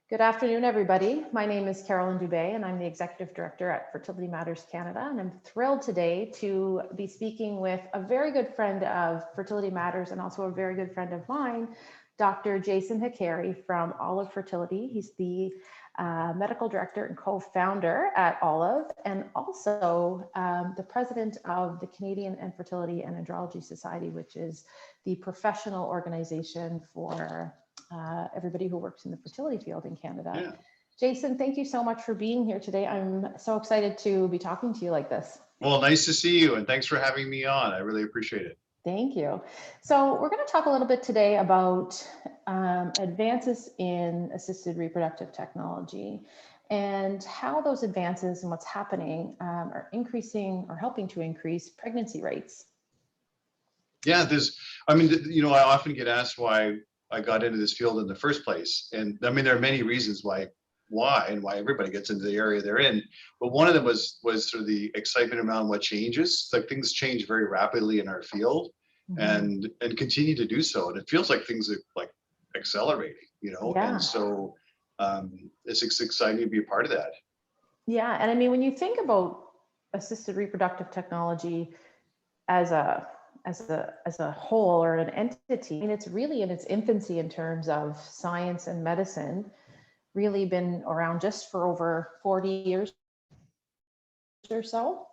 Good afternoon, everybody. My name is Carolyn Dubé, and I'm the Executive Director at Fertility Matters Canada. And I'm thrilled today to be speaking with a very good friend of Fertility Matters and also a very good friend of mine, Dr. Jason Hitkari from Olive Fertility. He's the Medical Director and co-founder at Olive, and also the president of the Canadian Infertility and Andrology Society, which is the professional organization for everybody who works in the fertility field in Canada. Yeah. Jason, thank you so much for being here today. I'm so excited to be talking to you like this. Well, nice to see you, and thanks for having me on. I really appreciate it. Thank you. So we're going to talk a little bit today about advances in assisted reproductive technology and how those advances and what's happening are increasing or helping to increase pregnancy rates. Yeah, I often get asked why I got into this field in the first place. And I mean, there are many reasons why everybody gets into the area they're in. But one of them was sort of the excitement around what changes. Like things change very rapidly in our field and continue to do so. And it feels like things are like accelerating, Yeah. And so it's exciting to be a part of that. Yeah. And I mean, when you think about assisted reproductive technology as a whole or an entity, and it's really in its infancy in terms of science and medicine, really been around just for over 40 years or so.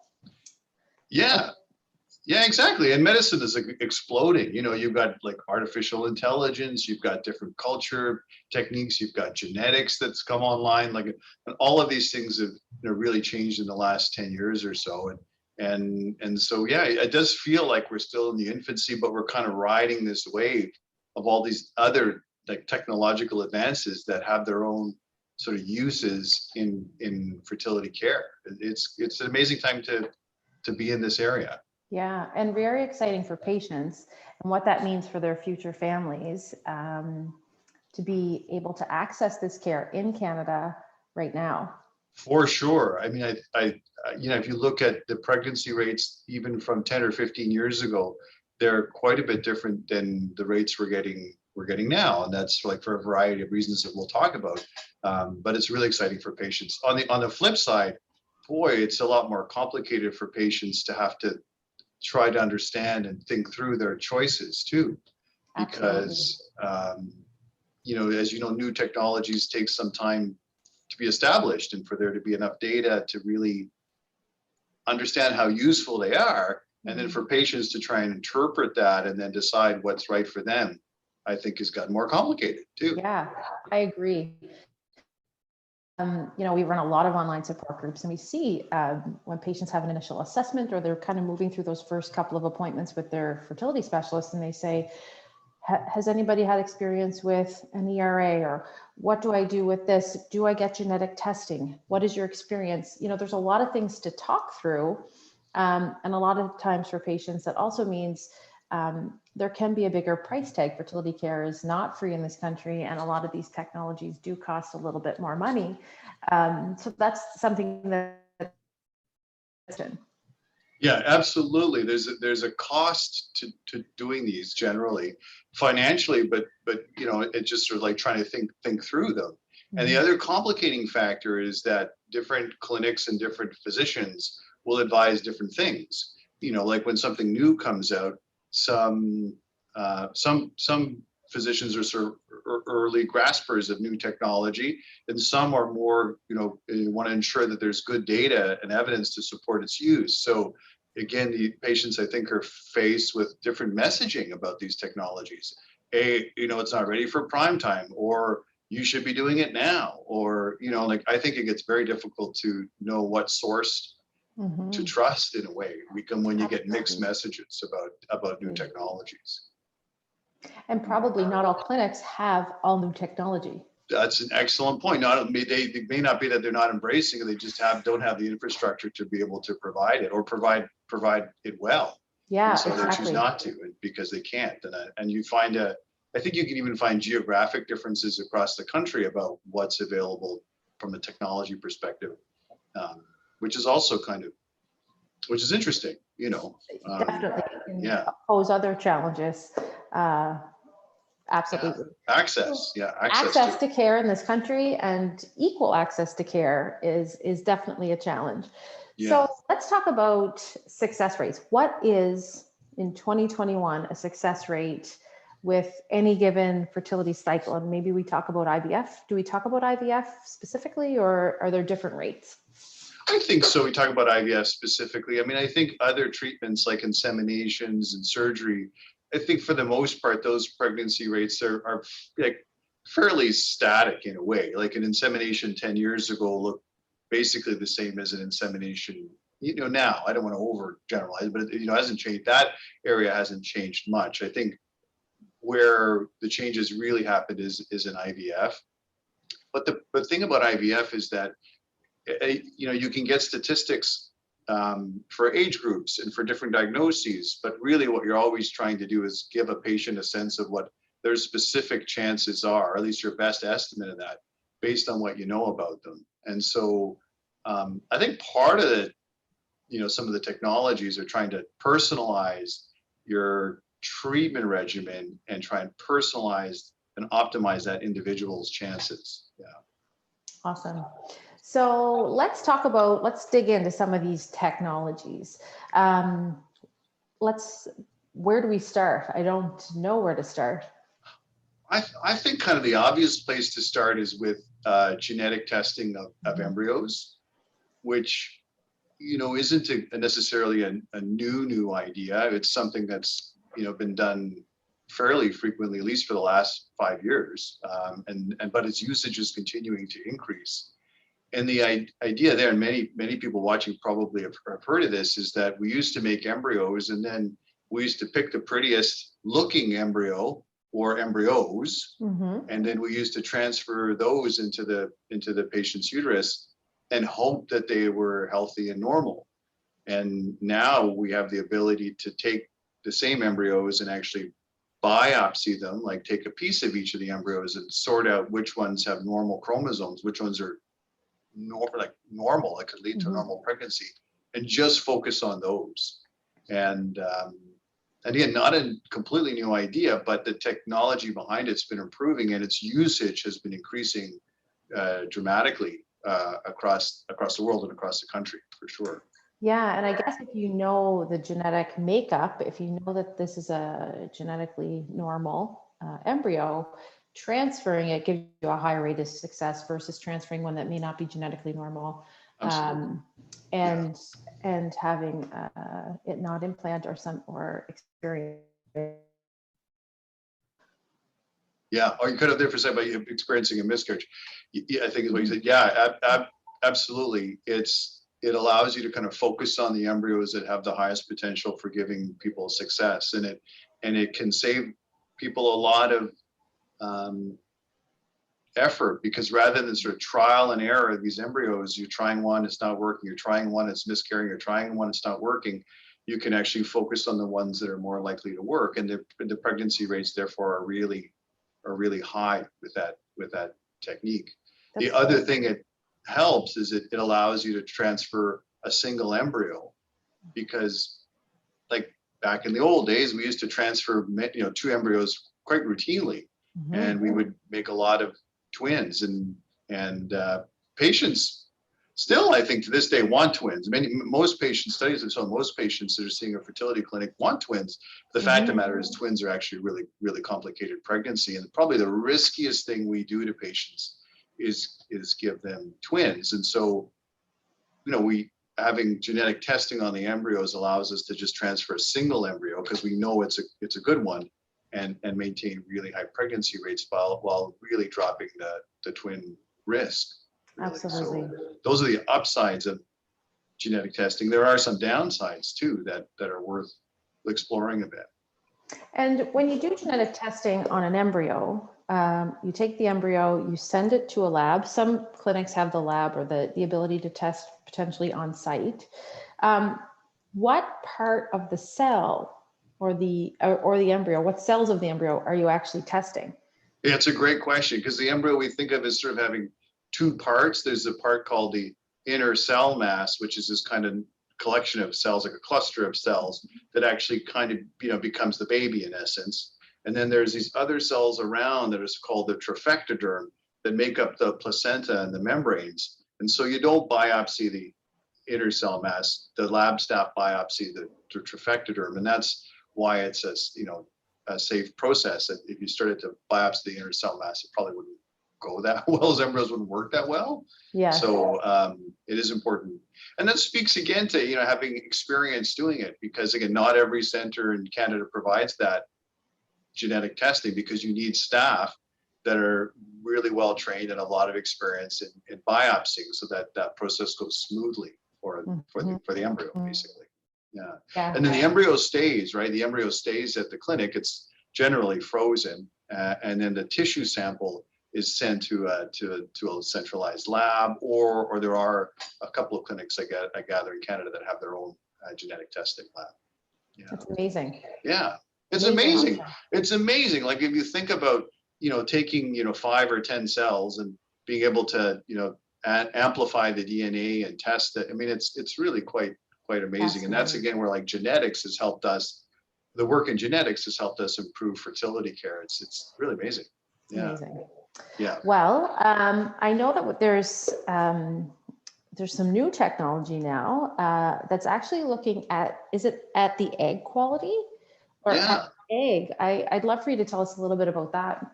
Yeah, exactly. And medicine is exploding. You've got like artificial intelligence, you've got different culture techniques, you've got genetics that's come online, and all of these things have really changed in the last 10 years or so. And so, yeah, it does feel like we're still in the infancy, but we're kind of riding this wave of all these other like technological advances that have their own sort of uses in fertility care. It's an amazing time to be in this area. Yeah, and very exciting for patients and what that means for their future families to be able to access this care in Canada right now. For sure. I mean, I if you look at the pregnancy rates, even from 10 or 15 years ago, they're quite a bit different than the rates we're getting now. And that's like for a variety of reasons that we'll talk about. But it's really exciting for patients. On the flip side, boy, it's a lot more complicated for patients to have to try to understand and think through their choices too. Because, as you know, new technologies take some time to be established and for there to be enough data to really understand how useful they are. And then for patients to try and interpret that and then decide what's right for them, I think has gotten more complicated too. Yeah, I agree. We run a lot of online support groups, and we see when patients have an initial assessment or they're kind of moving through those first couple of appointments with their fertility specialist, and they say, has anybody had experience with an ERA, or what do I do with this? Do I get genetic testing? What is your experience? There's a lot of things to talk through. And a lot of times for patients, that also means there can be a bigger price tag. Fertility care is not free in this country, and a lot of these technologies do cost a little bit more money. So that's something that. Yeah, absolutely. There's a cost to doing these generally, financially, but it's just sort of like trying to think through them. And the other complicating factor is that different clinics and different physicians will advise different things. Like when something new comes out, some physicians are sort of early graspers of new technology, and some are more, want to ensure that there's good data and evidence to support its use. So again, the patients, I think, are faced with different messaging about these technologies. It's not ready for prime time, or you should be doing it now, or, I think it gets very difficult to know what source to trust in a way, when you get mixed messages about new technologies. And probably not all clinics have all new technology. That's an excellent point. It may not be that they're not embracing it; they just don't have the infrastructure to be able to provide it or provide it well. Yeah, and so exactly. They choose not to because they can't. And you find I think you can even find geographic differences across the country about what's available from a technology perspective, which is also which is interesting. Definitely. Yeah. Pose other challenges Absolutely. Access. Yeah. Access to care in this country and equal access to care is definitely a challenge. Yeah. So let's talk about success rates. What is in 2021 a success rate with any given fertility cycle? And maybe we talk about IVF. Do we talk about IVF specifically, or are there different rates? I think so. We talk about IVF specifically. I mean, I think other treatments like inseminations and surgery, I think for the most part, those pregnancy rates are like fairly static in a way. Like an insemination 10 years ago looked basically the same as an insemination, now. I don't want to overgeneralize, but it, hasn't changed. That area hasn't changed much. I think where the changes really happened is in IVF. But the thing about IVF is that you can get statistics for age groups and for different diagnoses, but really what you're always trying to do is give a patient a sense of what their specific chances are, or at least your best estimate of that, based on what you know about them. And so I think part of it, some of the technologies are trying to personalize your treatment regimen and try and personalize and optimize that individual's chances. Yeah. Awesome. So let's dig into some of these technologies. Where do we start? I don't know where to start. I think kind of the obvious place to start is with genetic testing of embryos, which, isn't necessarily a new idea. It's something that's, been done fairly frequently, at least for the last 5 years. But its usage is continuing to increase. And the idea there, and many people watching probably have heard of this, is that we used to make embryos, and then we used to pick the prettiest looking embryo or embryos, and then we used to transfer those into the patient's uterus and hope that they were healthy and normal. And now we have the ability to take the same embryos and actually biopsy them, like take a piece of each of the embryos and sort out which ones have normal chromosomes, which ones are normal, that could lead to a normal pregnancy, and just focus on those. And again, not a completely new idea, but the technology behind it's been improving, and its usage has been increasing dramatically across the world and across the country, for sure. Yeah, and I guess if you know the genetic makeup, if you know that this is a genetically normal embryo, transferring it gives you a higher rate of success versus transferring one that may not be genetically normal, and having it not implant or experience. Yeah, or you cut out there for a second about you experiencing a miscarriage. I think is what you said. Yeah, absolutely. It allows you to kind of focus on the embryos that have the highest potential for giving people success, and it can save people a lot of effort, because rather than sort of trial and error of these embryos, you're trying one, it's not working, you're trying one, it's miscarrying, you're trying one, it's not working, you can actually focus on the ones that are more likely to work, and the pregnancy rates therefore are really high with that technique. The other thing it helps is it allows you to transfer a single embryo, because like back in the old days, we used to transfer 2 embryos quite routinely, and we would make a lot of twins, and patients still, I think to this day, want twins. Most patients, studies have shown most patients that are seeing a fertility clinic want twins. The fact of the matter is twins are actually really complicated pregnancy, and probably the riskiest thing we do to patients is give them twins. And so, we having genetic testing on the embryos allows us to just transfer a single embryo, because we know it's a good one, and maintain really high pregnancy rates while really dropping the twin risk. Really. Absolutely. So those are the upsides of genetic testing. There are some downsides too that are worth exploring a bit. And when you do genetic testing on an embryo, you take the embryo, you send it to a lab. Some clinics have the lab or the ability to test potentially on site. What part of the cell or the embryo, what cells of the embryo are you actually testing? Yeah, it's a great question, because the embryo we think of as sort of having 2 parts. There's a part called the inner cell mass, which is this kind of collection of cells, like a cluster of cells that actually kind of becomes the baby in essence. And then there's these other cells around that is called the trophectoderm that make up the placenta and the membranes. And so you don't biopsy the inner cell mass, the lab staff biopsy the trophectoderm. And that's why it's a safe process. That if you started to biopsy the inner cell mass, it probably wouldn't go that well, as embryos wouldn't work that well. Yeah. So it is important. And that speaks again to, having experience doing it, because again, not every center in Canada provides that genetic testing, because you need staff that are really well trained and a lot of experience in biopsying, so that that process goes smoothly for the embryo, basically. Yeah. And then the embryo stays, right? The embryo stays at the clinic. It's generally frozen, and then the tissue sample is sent to a centralized lab, or there are a couple of clinics I gather in Canada that have their own genetic testing lab. Yeah. That's amazing. Yeah, it's amazing. It's amazing. Like if you think about, taking, 5 or 10 cells and being able to, amplify the DNA and test it. I mean, it's really quite amazing. And that's again where like genetics has helped us. The work in genetics has helped us improve fertility care. It's really amazing. Yeah. Amazing. Yeah. Well, I know that there's some new technology now that's actually looking at, is it at the egg quality or at the egg? I'd love for you to tell us a little bit about that.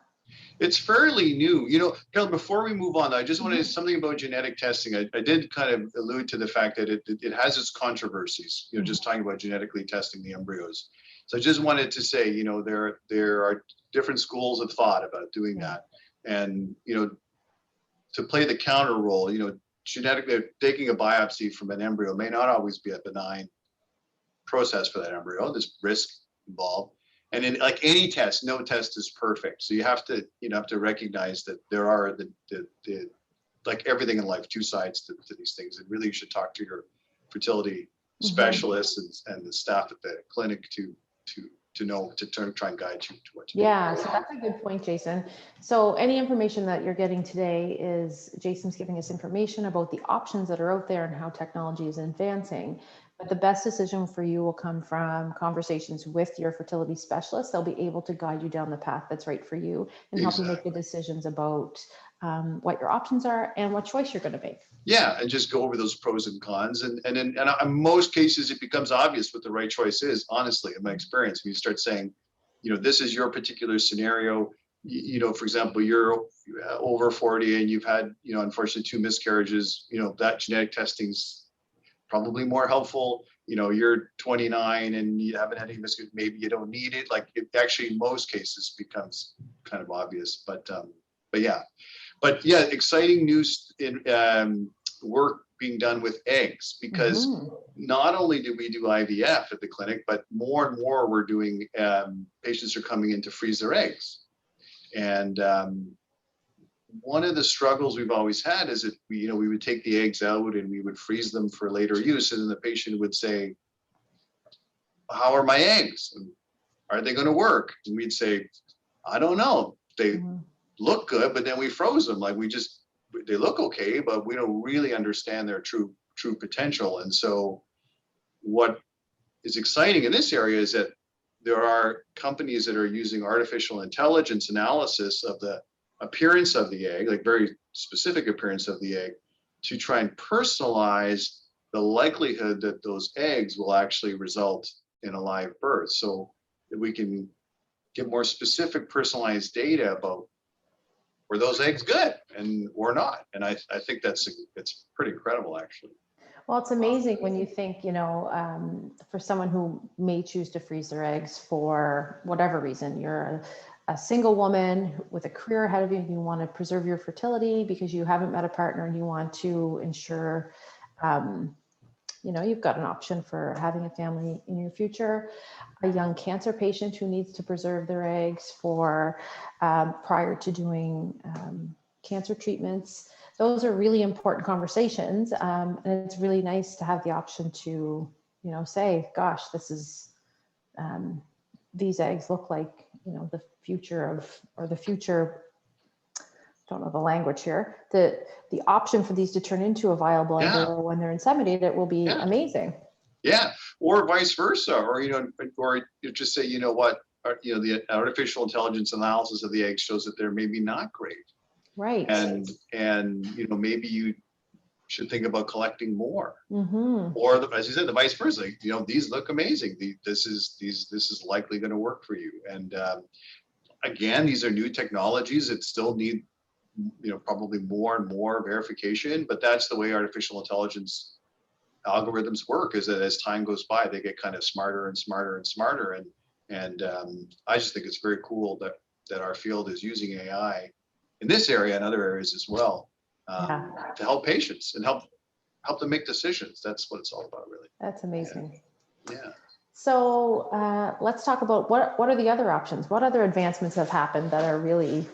It's fairly new. Carol, before we move on, I just want to say something about genetic testing. I did kind of allude to the fact that it has its controversies, just talking about genetically testing the embryos. So I just wanted to say, there are different schools of thought about doing that. And, to play the counter role, genetically taking a biopsy from an embryo may not always be a benign process for that embryo. There's risk involved. And in like any test, no test is perfect. So you have to recognize that there are the like everything in life, two sides to these things. And really you should talk to your fertility specialists and the staff at the clinic to know, to try and guide you to what to do. Yeah, so that's a good point, Jason. So any information that you're getting today is Jason's giving us information about the options that are out there and how technology is advancing. But the best decision for you will come from conversations with your fertility specialist. They'll be able to guide you down the path that's right for you and help you make the decisions about what your options are and what choice you're going to make. Yeah, and just go over those pros and cons. And in most cases, it becomes obvious what the right choice is, honestly, in my experience. When you start saying, this is your particular scenario, for example, you're over 40 and you've had, unfortunately 2 miscarriages, that genetic testing's probably more helpful. You're 29 and you haven't had any miscarriages, maybe you don't need it. Like it actually in most cases becomes kind of obvious, but yeah, exciting news in work being done with eggs, because not only do we do IVF at the clinic, but more and more we're doing, patients are coming in to freeze their eggs. And one of the struggles we've always had is that we would take the eggs out and we would freeze them for later use. And then the patient would say, how are my eggs? Are they going to work? And we'd say, I don't know. They look good, but then we froze them. Like they look okay, but we don't really understand their true potential. And so what is exciting in this area is that there are companies that are using artificial intelligence analysis of the appearance of the egg, like very specific appearance of the egg, to try and personalize the likelihood that those eggs will actually result in a live birth, so that we can get more specific personalized data about were those eggs good or not. And I think it's pretty incredible, actually. Well, it's amazing when you think, for someone who may choose to freeze their eggs for whatever reason, you're a single woman with a career ahead of you, you want to preserve your fertility because you haven't met a partner and you want to ensure, you've got an option for having a family in your future. A young cancer patient who needs to preserve their eggs for prior to doing cancer treatments. Those are really important conversations. And it's really nice to have the option to, say, gosh, this is, these eggs look like, the future don't know the language here, the option for these to turn into a viable embryo when they're inseminated will be amazing. Yeah, or vice versa, or or you just say, the artificial intelligence analysis of the egg shows that they're maybe not great. Right. And maybe you should think about collecting more. Mm-hmm. Or as you said, the vice versa. These look amazing. This is likely going to work for you. And again, these are new technologies that still need probably more and more verification. But that's the way artificial intelligence algorithms work. Is that as time goes by, they get kind of smarter and smarter and smarter. And I just think it's very cool that our field is using AI in this area and other areas as well. To help patients and help them make decisions. That's what it's all about, really. That's amazing. Yeah. So let's talk about what are the other options? What other advancements have happened that are really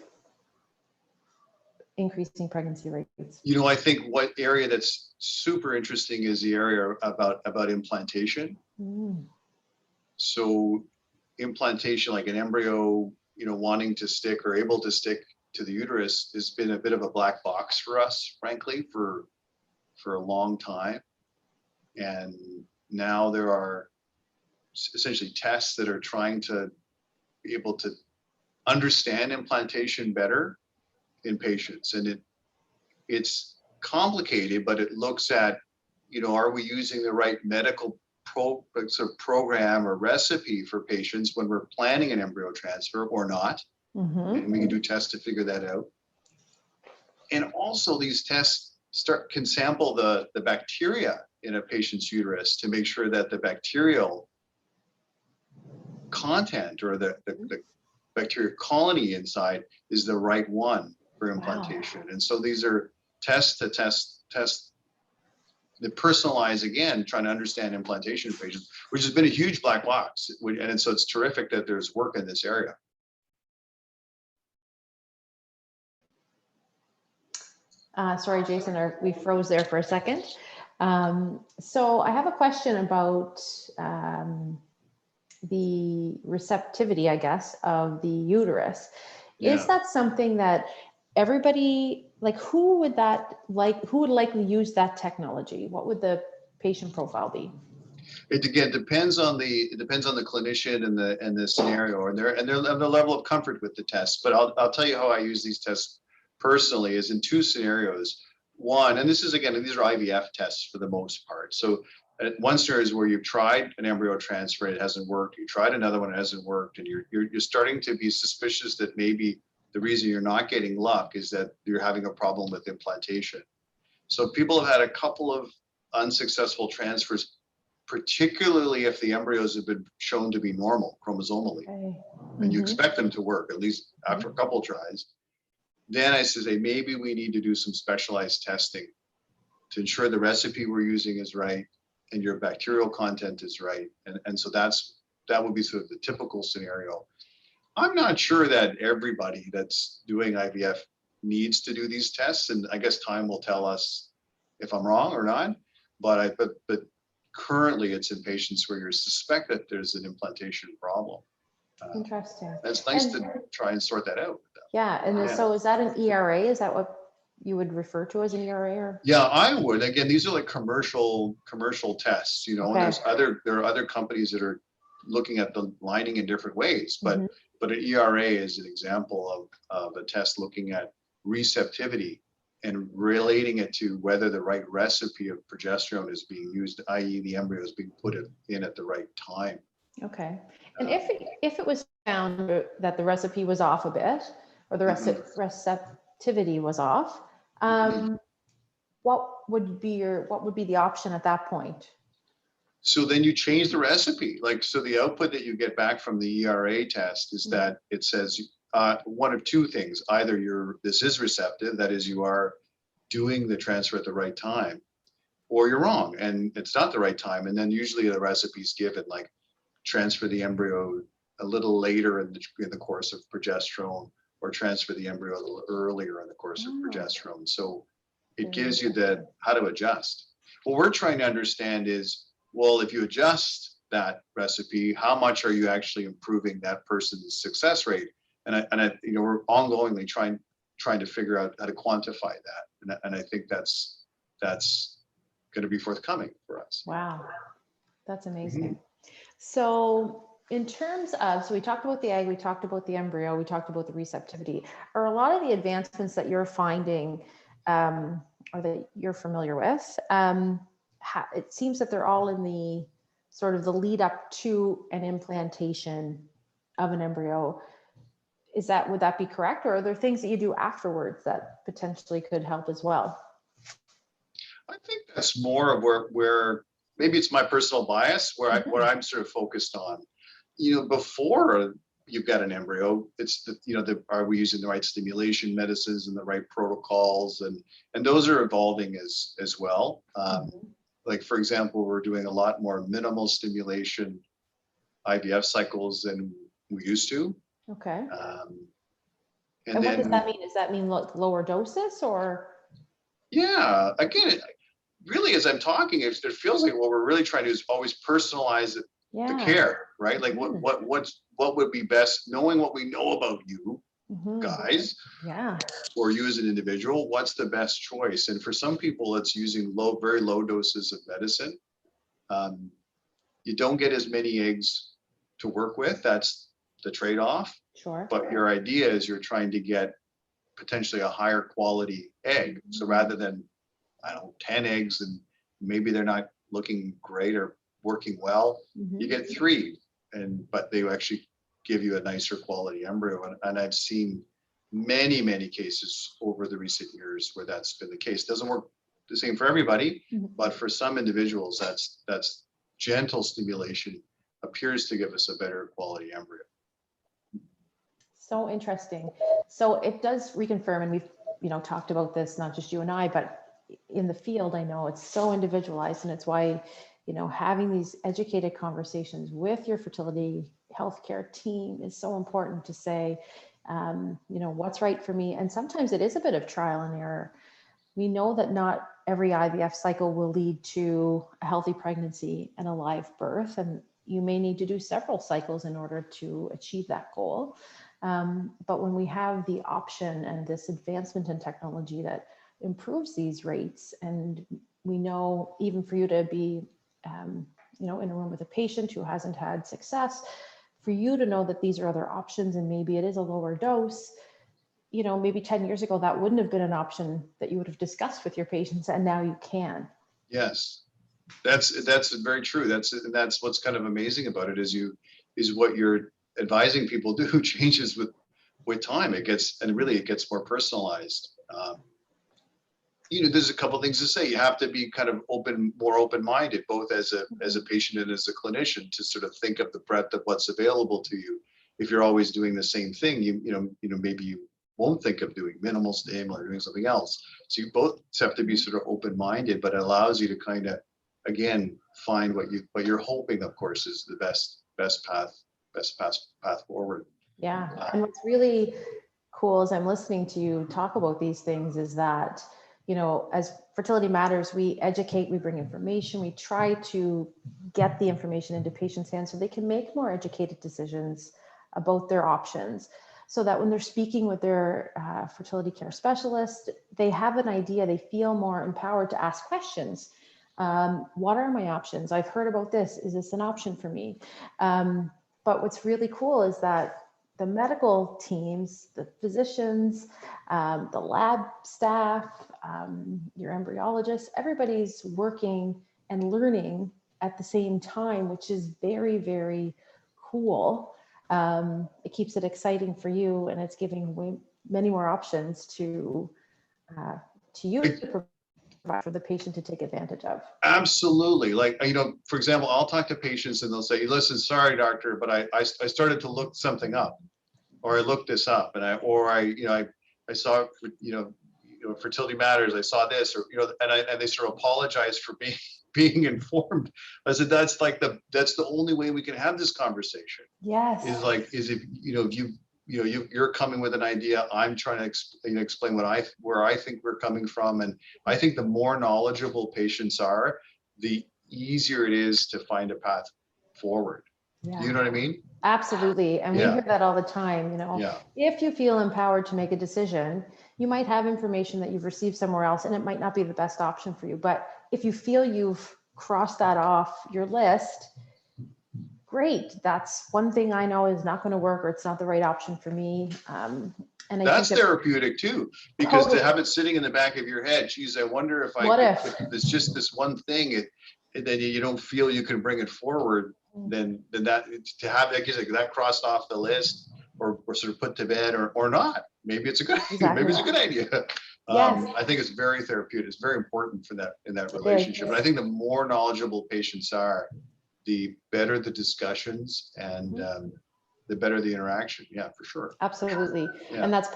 increasing pregnancy rates? I think what area that's super interesting is the area about implantation. So implantation, like an embryo, wanting to stick or able to stick to the uterus, has been a bit of a black box for us, frankly, for a long time. And now there are essentially tests that are trying to be able to understand implantation better in patients. And it's complicated, but it looks at, are we using the right medical program or recipe for patients when we're planning an embryo transfer or not? And we can do tests to figure that out. And also these tests can sample the bacteria in a patient's uterus to make sure that the bacterial content or the bacteria colony inside is the right one for implantation. Wow. And so these are tests that personalize, again, trying to understand implantation in patients, which has been a huge black box. And so it's terrific that there's work in this area. Sorry, Jason, we froze there for a second. So I have a question about the receptivity, I guess, of the uterus. Yeah. Is that something that everybody, who would likely use that technology? What would the patient profile be? It again depends on the clinician and the scenario and the level of comfort with the test. But I'll tell you how I use these tests personally is in two scenarios. One, and these are IVF tests for the most part. So one scenario is where you've tried an embryo transfer, it hasn't worked. You tried another one, it hasn't worked, and you're starting to be suspicious that maybe the reason you're not getting luck is that you're having a problem with implantation. So people have had a couple of unsuccessful transfers, particularly if the embryos have been shown to be normal chromosomally, and you expect them to work at least after a couple tries. Then I say, maybe we need to do some specialized testing to ensure the recipe we're using is right and your bacterial content is right. And so that would be sort of the typical scenario. I'm not sure that everybody that's doing IVF needs to do these tests. And I guess time will tell us if I'm wrong or not. But currently it's in patients where you suspect that there's an implantation problem. Interesting. It's nice to try and sort that out. Yeah, and so is that an ERA? Is that what you would refer to as an ERA? Or? Yeah, I would. Again, these are like commercial tests, and there are other companies that are looking at the lining in different ways, but an ERA is an example of a test looking at receptivity and relating it to whether the right recipe of progesterone is being used, i.e. the embryo is being put in at the right time. Okay. And if it was found that the recipe was off a bit, or the receptivity was off, what would be the option at that point? So then you change the recipe. So the output that you get back from the ERA test is that it says one of two things. Either this is receptive, that is you are doing the transfer at the right time, or you're wrong and it's not the right time. And then usually the recipe is given, like transfer the embryo a little later in the course of progesterone, or transfer the embryo a little earlier in the course of progesterone. So it gives you how to adjust. What we're trying to understand is, well, if you adjust that recipe, how much are you actually improving that person's success rate? And we're ongoingly trying to figure out how to quantify that. And I think that's going to be forthcoming for us. Wow, that's amazing. So In terms of, so we talked about the egg, we talked about the embryo, we talked about the receptivity. Are a lot of the advancements that you're finding or that you're familiar with, it seems that they're all in the sort of the lead up to an implantation of an embryo. Would that be correct? Or are there things that you do afterwards that potentially could help as well? I think that's more of where maybe it's my personal bias, where what I'm sort of focused on. Before you've got an embryo, it's are we using the right stimulation medicines and the right protocols, and those are evolving as well. Like, for example, we're doing a lot more minimal stimulation IVF cycles than we used to. Okay. And what does that mean? Does that mean lower doses or? Yeah, again, really, as I'm talking, it feels like what we're really trying to do is always personalize the care, right? Like what would be best, knowing what we know about you guys, or you as an individual, what's the best choice? And for some people, it's using very low doses of medicine. You don't get as many eggs to work with. That's the trade-off. Sure. But your idea is you're trying to get potentially a higher quality egg. So rather than, 10 eggs and maybe they're not looking great or working well, you get 3, but they actually give you a nicer quality embryo. And I've seen many, many cases over the recent years where that's been the case. Doesn't work the same for everybody, but for some individuals, that's gentle stimulation appears to give us a better quality embryo. So interesting. So it does reconfirm, and we've talked about this, not just you and I, but in the field, I know it's so individualized, and it's why having these educated conversations with your fertility healthcare team is so important to say, what's right for me. And sometimes it is a bit of trial and error. We know that not every IVF cycle will lead to a healthy pregnancy and a live birth, and you may need to do several cycles in order to achieve that goal. But when we have the option and this advancement in technology that improves these rates, and we know even for you to be, in a room with a patient who hasn't had success, for you to know that these are other options and maybe it is a lower dose, maybe 10 years ago, that wouldn't have been an option that you would have discussed with your patients, and now you can. Yes, that's very true. That's what's kind of amazing about it is what you're advising people do changes with time. It gets more personalized. There's a couple things to say. You have to be kind of more open-minded, both as a patient and as a clinician, to sort of think of the breadth of what's available to you. If you're always doing the same thing, maybe you won't think of doing minimal stim or doing something else. So you both have to be sort of open-minded, but it allows you to kind of, again, find what you're hoping, of course, is the best path forward. Yeah, and what's really cool as I'm listening to you talk about these things is that, as Fertility Matters, we educate, we bring information, we try to get the information into patients' hands so they can make more educated decisions about their options, so that when they're speaking with their fertility care specialist, they have an idea, they feel more empowered to ask questions. What are my options? I've heard about this. Is this an option for me? But what's really cool is that the medical teams, the physicians, the lab staff, your embryologists, everybody's working and learning at the same time, which is very, very cool. It keeps it exciting for you, and it's giving many more options to you to provide for the patient to take advantage of. Absolutely. Like, for example, I'll talk to patients and they'll say, listen, sorry, doctor, but I started to look something up, or I looked this up, and I saw, Fertility Matters, I saw this, or, and they sort of apologize for being informed. I said, that's the only way we can have this conversation. Yes. Is if you're coming with an idea, I'm trying to explain where I think we're coming from. And I think the more knowledgeable patients are, the easier it is to find a path forward. Yeah. You know what I mean? Absolutely. And we hear that all the time, if you feel empowered to make a decision, you might have information that you've received somewhere else and it might not be the best option for you. But if you feel you've crossed that off your list, great. That's one thing I know is not going to work, or it's not the right option for me. And I That's think therapeutic too, because to totally, have it sitting in the back of your head, geez, I wonder if I what could, if? if there's just this one thing, then you don't feel you can bring it forward, then that, to have that, that crossed off the list, or sort of put to bed, or not. Maybe it's a good, Exactly. maybe it's a good idea. Yes. I think it's very therapeutic. It's very important for that, in that It is. relationship. And I think the more knowledgeable patients are, the better the discussions, and the better the interaction. Yeah, for sure. Absolutely. Yeah. And that's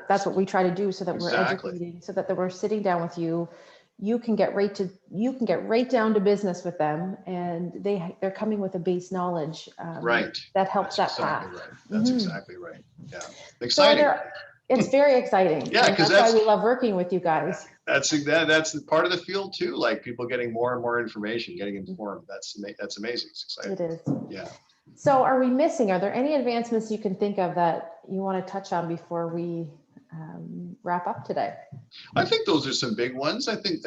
that's what we try to do, so that we're Exactly. educating, so that we're sitting down with you. You can get right down to business with them, and they're coming with a base knowledge Right. that helps That's that path. exactly right. That's exactly right. Yeah. So Exciting. it's very exciting. Yeah, and 'cause that's why that's- we love working with you guys. That's the part of the field too, like people getting more and more information, getting informed. That's amazing. It's exciting. It is. Yeah. So are there any advancements you can think of that you want to touch on before we wrap up today? I think those are some big ones. I think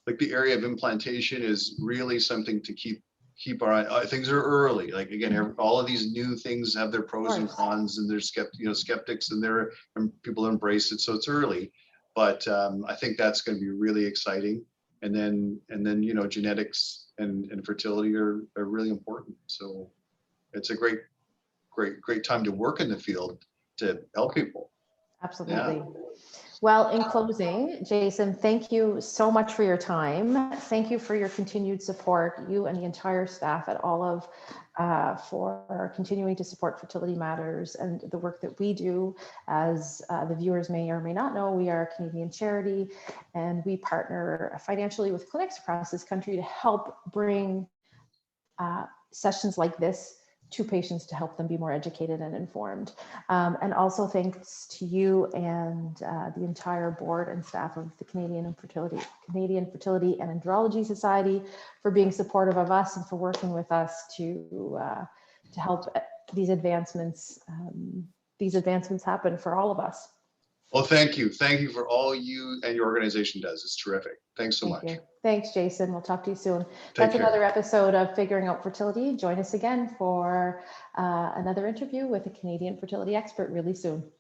like the area of implantation is really something to keep our eye. Things are early. Like again, all of these new things have their pros and cons, and there's skeptics, and people embrace it. So it's early, but I think that's going to be really exciting. And then genetics and fertility are really important. So it's a great time to work in the field to help people. Absolutely. Yeah. Well, in closing, Jason, thank you so much for your time. Thank you for your continued support, you and the entire staff at Olive, for continuing to support Fertility Matters and the work that we do. As the viewers may or may not know, we are a Canadian charity, and we partner financially with clinics across this country to help bring sessions like this to patients, to help them be more educated and informed. And also thanks to you and the entire board and staff of the Canadian Fertility and Andrology Society for being supportive of us and for working with us to help these advancements happen for all of us. Well, thank you. Thank you for all you and your organization does. It's terrific. Thanks so much. Thanks, Jason. We'll talk to you soon. That's another episode of Figuring Out Fertility. Join us again for another interview with a Canadian fertility expert really soon.